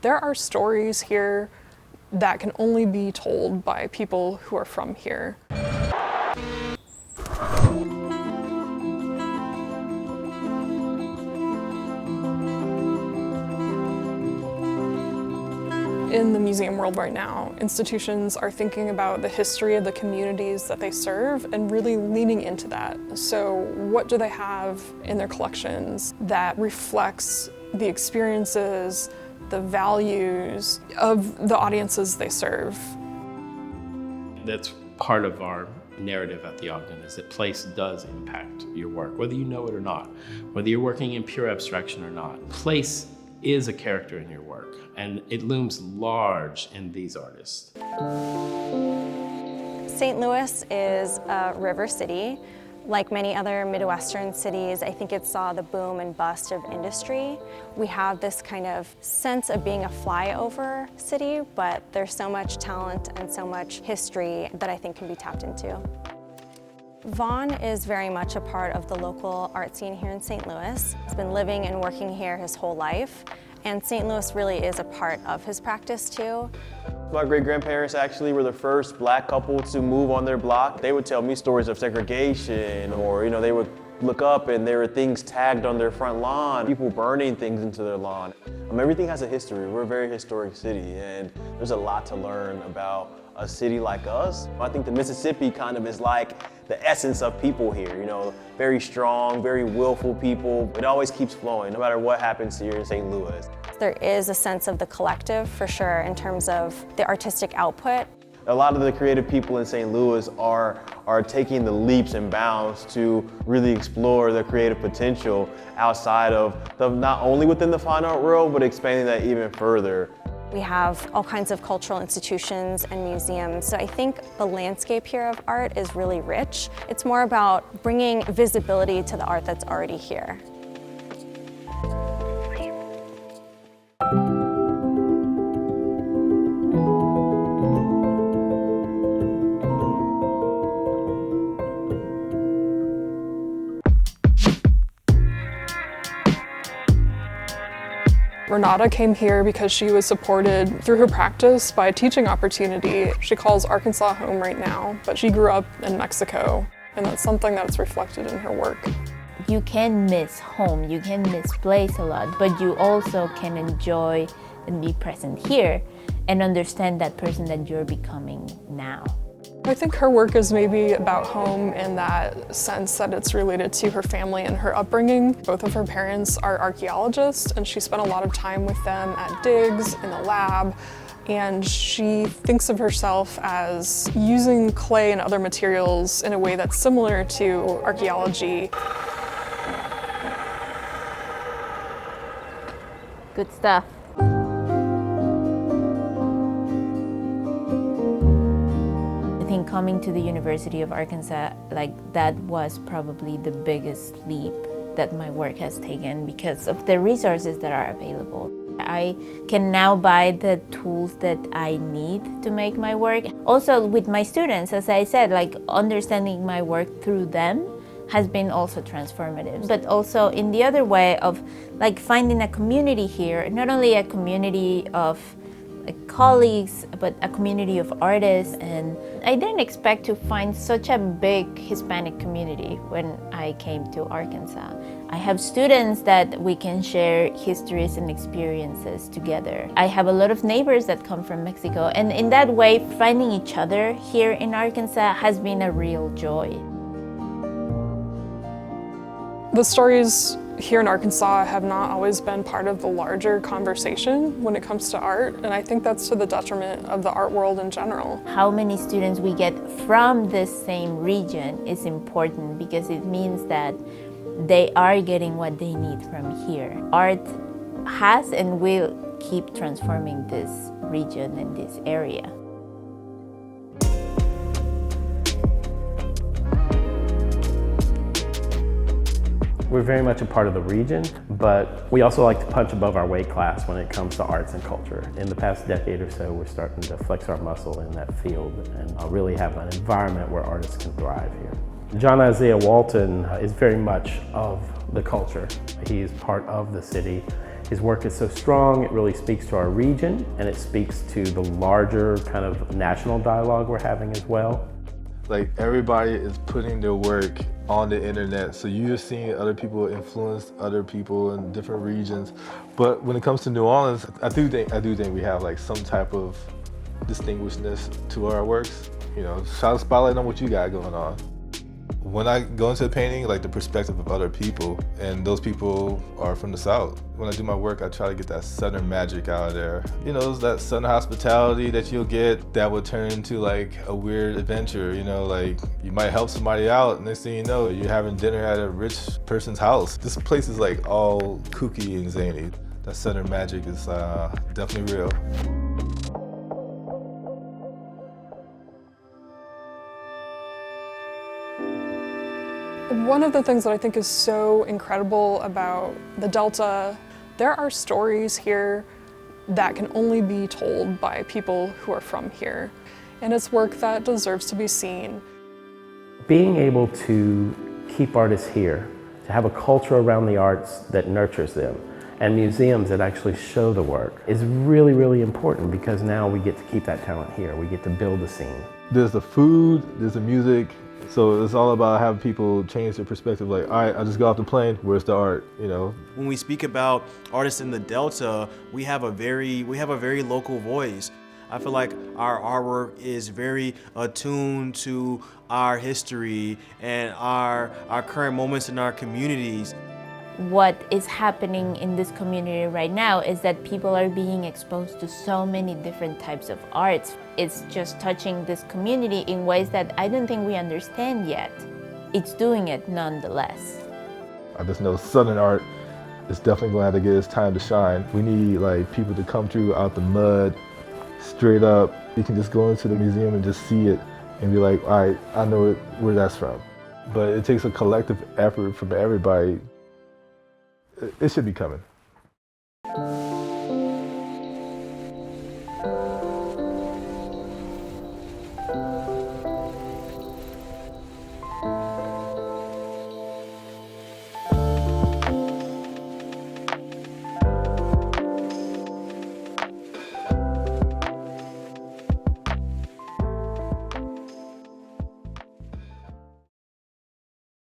There are stories here that can only be told by people who are from here. In the museum world right now, institutions are thinking about the history of the communities that they serve and really leaning into that. So what do they have in their collections that reflects the experiences, the values of the audiences they serve? That's part of our narrative at the Ogden, is that place does impact your work, whether you know it or not, whether you're working in pure abstraction or not. Place is a character in your work, and it looms large in these artists. St. Louis is a river city. Like many other Midwestern cities, I think it saw the boom and bust of industry. We have this kind of sense of being a flyover city, but there's so much talent and so much history that I think can be tapped into. Vaughn is very much a part of the local art scene here in St. Louis. He's been living and working here his whole life, and St. Louis really is a part of his practice too. My great-grandparents actually were the first black couple to move on their block. They would tell me stories of segregation, or they would look up and there were things tagged on their front lawn, people burning things into their lawn. Everything has a history. We're a very historic city, and there's a lot to learn about a city like us. I think the Mississippi kind of is like the essence of people here, very strong, very willful people. It always keeps flowing, no matter what happens here in St. Louis. There is a sense of the collective, for sure, in terms of the artistic output. A lot of the creative people in St. Louis are taking the leaps and bounds to really explore their creative potential outside of not only within the fine art world, but expanding that even further. We have all kinds of cultural institutions and museums, so I think the landscape here of art is really rich. It's more about bringing visibility to the art that's already here. Renata came here because she was supported through her practice by a teaching opportunity. She calls Arkansas home right now, but she grew up in Mexico, and that's something that's reflected in her work. You can miss home, you can miss place a lot, but you also can enjoy and be present here and understand that person that you're becoming now. I think her work is maybe about home in that sense that it's related to her family and her upbringing. Both of her parents are archaeologists, and she spent a lot of time with them at digs, in the lab, and she thinks of herself as using clay and other materials in a way that's similar to archaeology. Good stuff. I think coming to the University of Arkansas, that was probably the biggest leap that my work has taken because of the resources that are available. I can now buy the tools that I need to make my work. Also with my students, as I said, understanding my work through them has been also transformative. But also in the other way of finding a community here, not only a community of colleagues, but a community of artists. And I didn't expect to find such a big Hispanic community when I came to Arkansas. I have students that we can share histories and experiences together. I have a lot of neighbors that come from Mexico, and in that way, finding each other here in Arkansas has been a real joy. The stories here in Arkansas have not always been part of the larger conversation when it comes to art, and I think that's to the detriment of the art world in general. How many students we get from this same region is important because it means that they are getting what they need from here. Art has and will keep transforming this region and this area. We're very much a part of the region, but we also like to punch above our weight class when it comes to arts and culture. In the past decade or so, we're starting to flex our muscle in that field and really have an environment where artists can thrive here. John Isiah Walton is very much of the culture. He is part of the city, His work is so strong, it really speaks to our region, and it speaks to the larger kind of national dialogue we're having as well. Like, everybody is putting their work on the internet, so you're seeing other people influence other people in different regions. But when it comes to New Orleans, I do think we have like some type of distinguishedness to our works. You know, shine a spotlight on what you got going on. When I go into the painting, like the perspective of other people, and those people are from the South. When I do my work, I try to get that Southern magic out of there. You know, that Southern hospitality that you'll get that would turn into like a weird adventure. You know, like you might help somebody out, and next thing you know, you're having dinner at a rich person's house. This place is like all kooky and zany. That Southern magic is definitely real. One of the things that I think is so incredible about the Delta, there are stories here that can only be told by people who are from here. And it's work that deserves to be seen. Being able to keep artists here, to have a culture around the arts that nurtures them, and museums that actually show the work is really, really important, because now we get to keep that talent here. We get to build a scene. There's the food, there's the music. So it's all about having people change their perspective. Like, all right, I just got off the plane, where's the art, you know? When we speak about artists in the Delta, we have a very local voice. I feel like our artwork is very attuned to our history and our current moments in our communities. What is happening in this community right now is that people are being exposed to so many different types of arts. It's just touching this community in ways that I don't think we understand yet. It's doing it nonetheless. I just know Southern art is definitely going to have to get its time to shine. We need like people to come through out the mud, straight up. You can just go into the museum and just see it and be like, all right, I know where that's from. But it takes a collective effort from everybody. It should be coming.